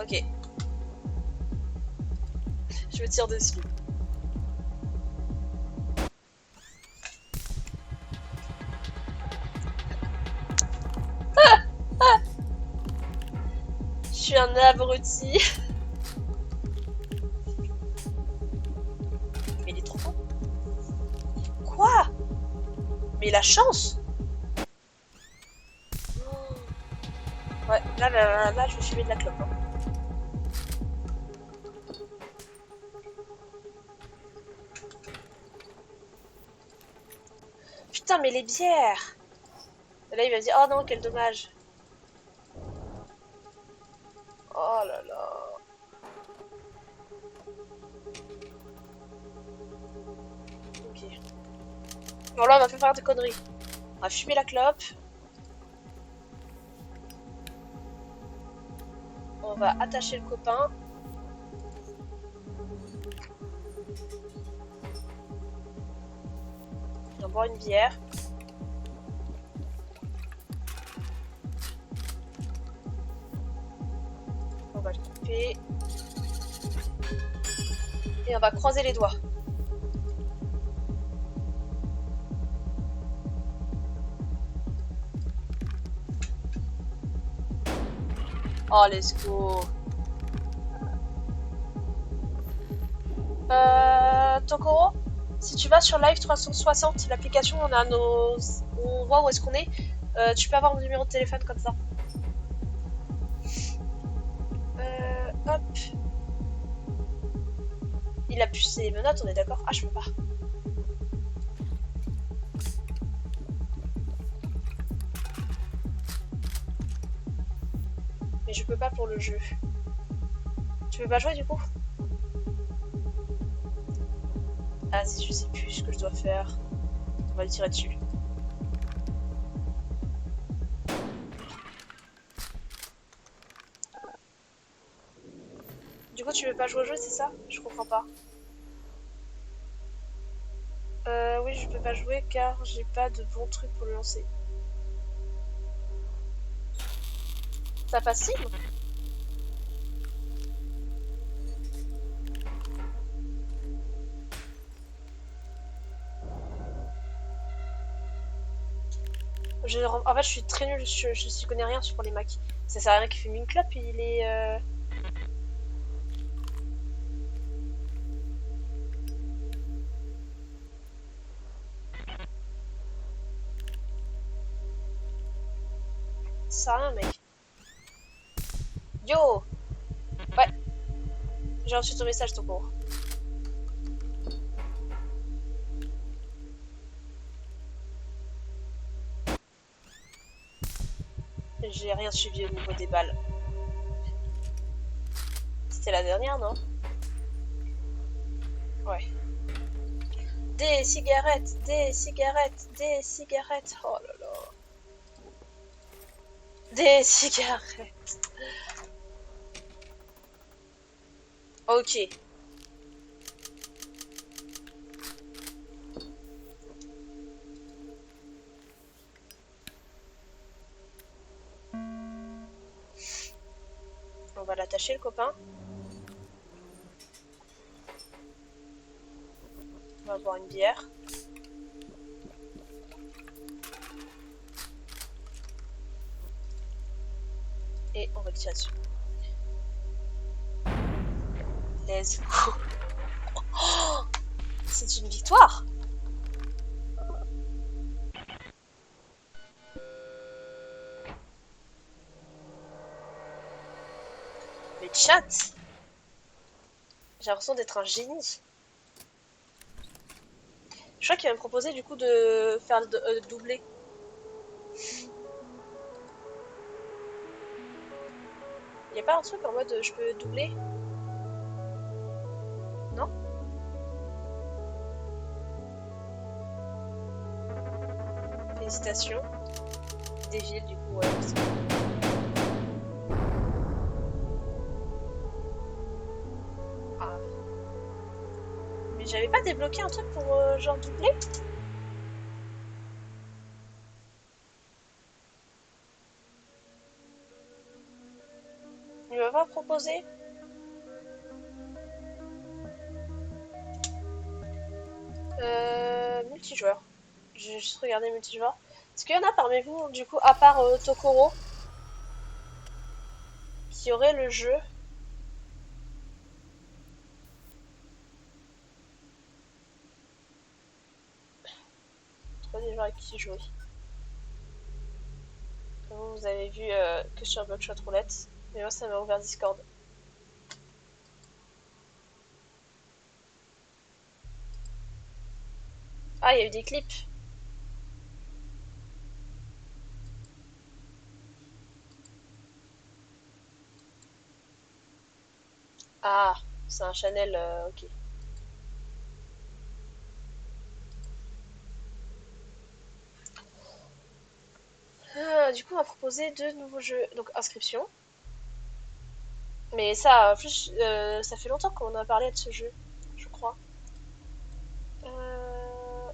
Ok. Je me tire dessus. Je suis un abruti. Mais il est trop bon. Quoi? Mais la chance! Ouais, là, je vais fumer de la clope. Hein. Putain, mais les bières! Et là, il va dire, oh non, quel dommage. Oh là là. Ok. Bon, là, on va faire des conneries. On va fumer la clope. On va attacher le copain. On va boire une bière. On va le couper. Et on va croiser les doigts. Oh, let's go. Tokoro, si tu vas sur Live 360, l'application, on a on voit où est-ce qu'on est. Tu peux avoir mon numéro de téléphone comme ça. Hop. Il a plus ses menottes, on est d'accord? Ah, je peux pas. Mais je peux pas pour le jeu. Tu veux pas jouer du coup? Ah si, je sais plus ce que je dois faire. On va lui tirer dessus. Du coup, tu veux pas jouer au jeu, c'est ça? Je comprends pas. Oui, je peux pas jouer car j'ai pas de bon truc pour le lancer. Ça passe libre? En fait, je suis très nulle, je connais rien sur les Macs. Ça sert à rien qu'il fume une clope, il est... Ça sert à rien, mec. Yo! Ouais. J'ai reçu ton message, ton cours. J'ai rien suivi au niveau des balles. C'était la dernière, non? Ouais. Des cigarettes, des cigarettes, des cigarettes. Oh là là. Des cigarettes. Ok. On va l'attacher, le copain. On va boire une bière. Et on va tirer dessus. Let's go. Oh, c'est une victoire. Mais chat, j'ai l'impression d'être un génie. Je crois qu'il va me proposer du coup de faire le doubler. Y a pas un truc en mode je peux doubler? Non? Félicitations. Des villes du coup, ouais. Ah. Mais j'avais pas débloqué un truc pour genre doubler? Il m'a pas proposé? Multijoueur. J'ai juste regardé multijoueur. Est-ce qu'il y en a parmi vous, du coup, à part Tokoro, qui aurait le jeu? Trop des gens avec qui jouer. Vous avez vu que sur Buckshot Roulette. Mais moi, ça m'a ouvert Discord. Ah, il y a eu des clips. Ah, c'est un Chanel, ok. Du coup, on va proposer deux nouveaux jeux. Donc, inscription. Mais ça, en plus, ça fait longtemps qu'on a parlé de ce jeu, je crois. Euh...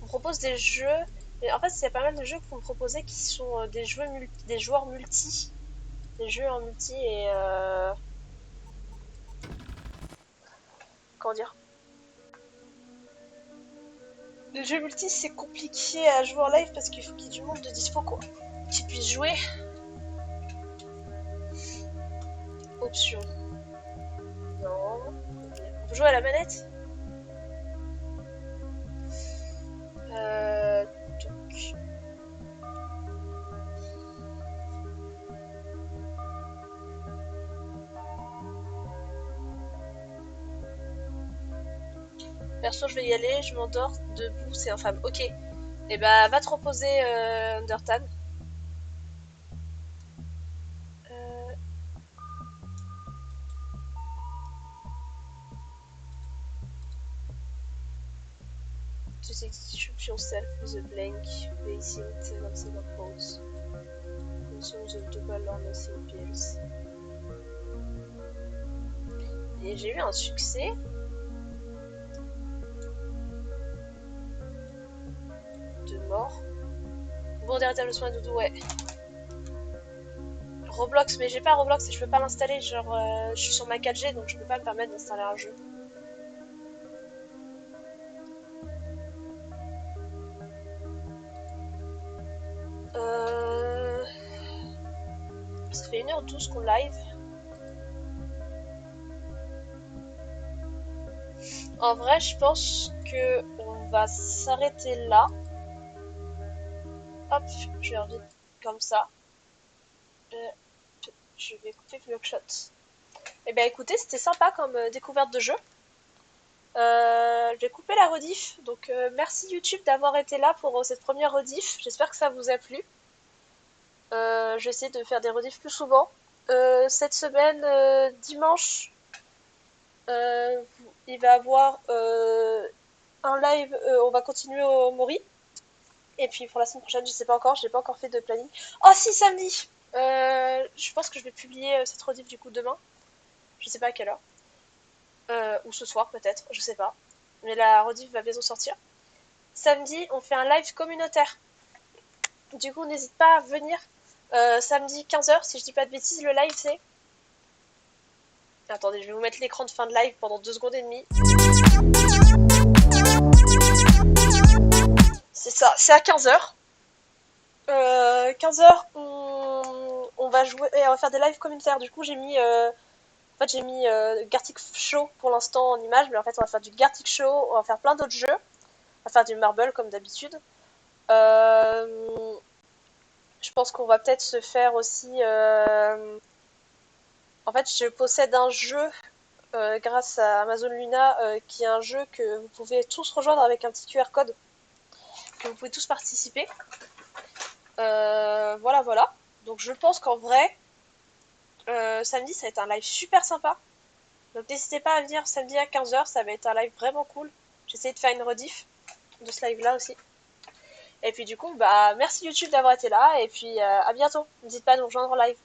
On propose des jeux. Mais en fait, il y a pas mal de jeux qu'on me proposait qui sont des joueurs multi. Des jeux en multi et. Comment dire? Les jeux multi, c'est compliqué à jouer en live parce qu'il faut qu'il y ait du monde de dispo, quoi. Qui puisse jouer. Options. Non. On peut jouer à la manette? Donc. Perso, je vais y aller, je m'endors debout, c'est infâme. Ok. Et bah, va te reposer, Undertale. Euh, Just equip yourself with a blank basic 7 points. Consume the double or nothing pills. Et j'ai eu un succès. De mort. Bon, derrière le soin doudou, ouais. Roblox, mais j'ai pas Roblox et je peux pas l'installer. Genre, je suis sur ma 4G donc je peux pas me permettre d'installer un jeu. Ça fait 1h12 qu'on live. En vrai, je pense que on va s'arrêter là. Hop, je vais revenir comme ça. Je vais couper Blockshot. Eh bien écoutez, c'était sympa comme découverte de jeu. Je vais couper la rediff, donc merci YouTube d'avoir été là pour cette première rediff. J'espère que ça vous a plu. Je vais essayer de faire des rediffs plus souvent. Cette semaine, dimanche, euh, il va y avoir un live, on va continuer au Mori. Et puis pour la semaine prochaine, je sais pas encore, j'ai pas encore fait de planning. Oh si, samedi je pense que je vais publier cette rediff du coup demain. Je sais pas à quelle heure. Ou ce soir peut-être, je sais pas. Mais la rediff va bientôt sortir. Samedi, on fait un live communautaire. Du coup, n'hésite pas à venir. Samedi 15h, si je dis pas de bêtises, le live c'est. Attendez, je vais vous mettre l'écran de fin de live pendant 2 secondes et demie. C'est ça, c'est à 15h. 15h, on va jouer et on va faire des lives communautaires. Du coup, j'ai mis Gartic Show pour l'instant en image, mais en fait, on va faire du Gartic Show, on va faire plein d'autres jeux. On va faire du Marble comme d'habitude. Je pense qu'on va peut-être se faire aussi. En fait, je possède un jeu grâce à Amazon Luna qui est un jeu que vous pouvez tous rejoindre avec un petit QR code. Que vous pouvez tous participer. Voilà, voilà. Donc je pense qu'en vrai, samedi, ça va être un live super sympa. Donc n'hésitez pas à venir samedi à 15h, ça va être un live vraiment cool. J'essaie de faire une rediff de ce live-là aussi. Et puis du coup, bah merci YouTube d'avoir été là, et puis à bientôt. N'hésite pas à nous rejoindre en live.